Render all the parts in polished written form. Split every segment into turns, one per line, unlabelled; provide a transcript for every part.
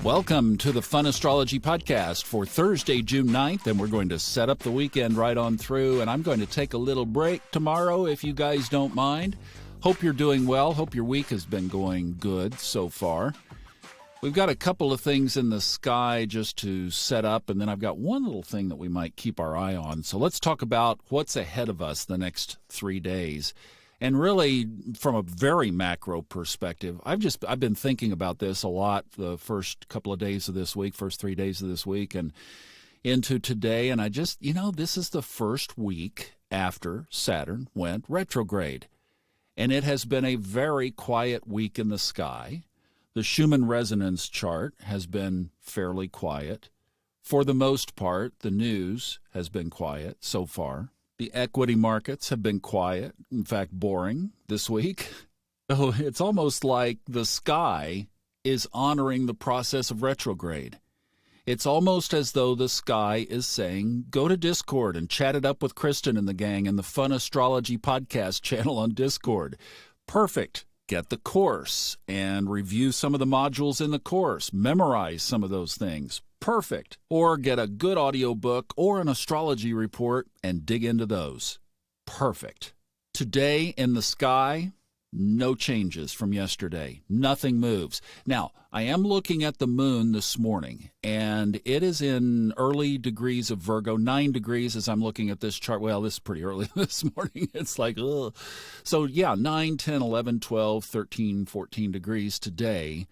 Welcome to the Fun Astrology Podcast for Thursday, June 9th, and we're going to set up the weekend right on through, and I'm going to take a little break tomorrow if you guys don't mind. Hope you're doing well. Hope your week has been going good so far. We've got a couple of things in the sky just to set up, and then I've got one little thing that we might keep our eye on. So let's talk about what's ahead of us the next 3 days. And really, from a very macro perspective, I've been thinking about this a lot the first couple of days of this week, first 3 days of this week, and into today. And I just, this is the first week after Saturn went retrograde. And it has been a very quiet week in the sky. The Schumann resonance chart has been fairly quiet. For the most part, the news has been quiet so far. The equity markets have been quiet, in fact, boring this week. So it's almost like the sky is honoring the process of retrograde. It's almost as though the sky is saying, go to Discord and chat it up with Kristen and the gang and the Fun Astrology Podcast channel on Discord. Perfect. Get the course and review some of the modules in the course. Memorize some of those things. Perfect. Or get a good audiobook or an astrology report and dig into those. Perfect. Today in the sky, no changes from yesterday. Nothing moves. Now, I am looking at the moon this morning, and it is in early degrees of Virgo, 9 degrees as I'm looking at this chart. Well, this is pretty early this morning. It's like, ugh. So, yeah, 9, 10, 11, 12, 13, 14 degrees today,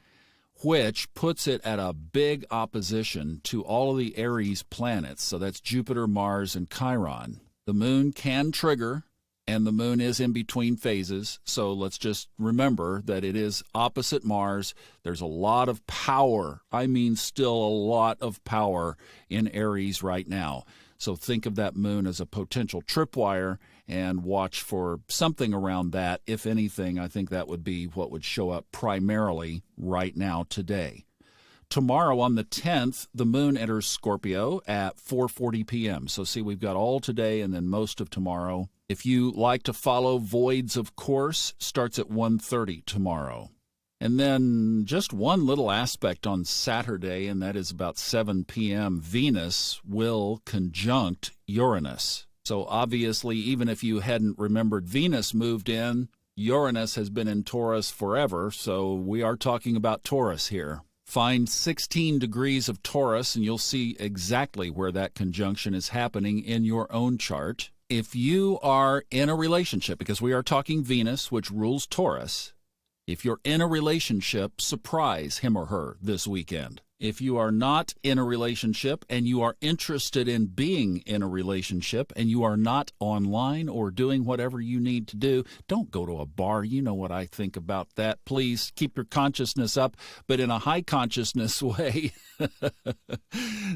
which puts it at a big opposition to all of the Aries planets. So that's Jupiter, Mars, and Chiron. The moon can trigger, and the moon is in between phases. So let's just remember that it is opposite Mars. There's a lot of power. I mean, still a lot of power in Aries right now. So think of that moon as a potential tripwire and watch for something around that. If anything, I think that would be what would show up primarily right now today. Tomorrow on the 10th, the moon enters Scorpio at 4:40 p.m. So see, we've got all today and then most of tomorrow. If you like to follow Voids of Course, starts at 1:30 tomorrow. And then just one little aspect on Saturday, and that is about 7 p.m., Venus will conjunct Uranus. So obviously, even if you hadn't remembered Venus moved in, Uranus has been in Taurus forever, so we are talking about Taurus here. Find 16 degrees of Taurus, and you'll see exactly where that conjunction is happening in your own chart. If you are in a relationship, because we are talking Venus, which rules Taurus, if you're in a relationship, surprise him or her this weekend. If you are not in a relationship and you are interested in being in a relationship and you are not online or doing whatever you need to do, don't go to a bar. You know what I think about that. Please keep your consciousness up, but in a high consciousness way.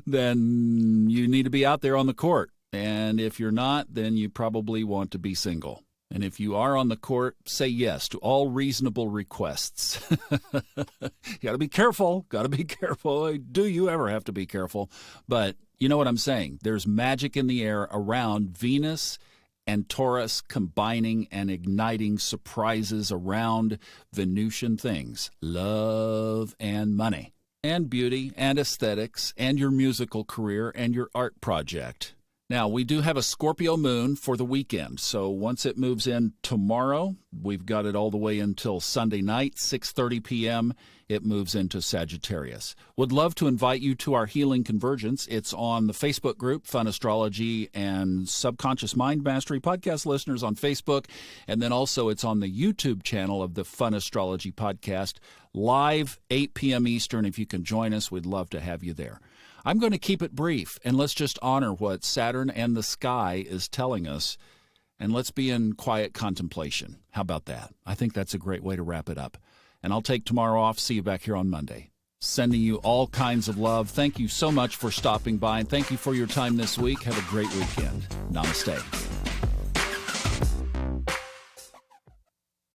Then you need to be out there on the court. And if you're not, then you probably want to be single. And if you are on the court, say yes to all reasonable requests. You got to be careful. Got to be careful. Do you ever have to be careful? But you know what I'm saying? There's magic in the air around Venus and Taurus combining and igniting surprises around Venusian things. Love and money and beauty and aesthetics and your musical career and your art project. Now, we do have a Scorpio moon for the weekend, so once it moves in tomorrow, we've got it all the way until Sunday night, 6:30 p.m., it moves into Sagittarius. Would love to invite you to our Healing Convergence. It's on the Facebook group, Fun Astrology and Subconscious Mind Mastery podcast listeners on Facebook, and then also it's on the YouTube channel of the Fun Astrology Podcast, live 8 p.m. Eastern. If you can join us, we'd love to have you there. I'm going to keep it brief, and let's just honor what Saturn and the sky is telling us, and let's be in quiet contemplation. How about that? I think that's a great way to wrap it up. And I'll take tomorrow off. See you back here on Monday. Sending you all kinds of love. Thank you so much for stopping by, and thank you for your time this week. Have a great weekend. Namaste.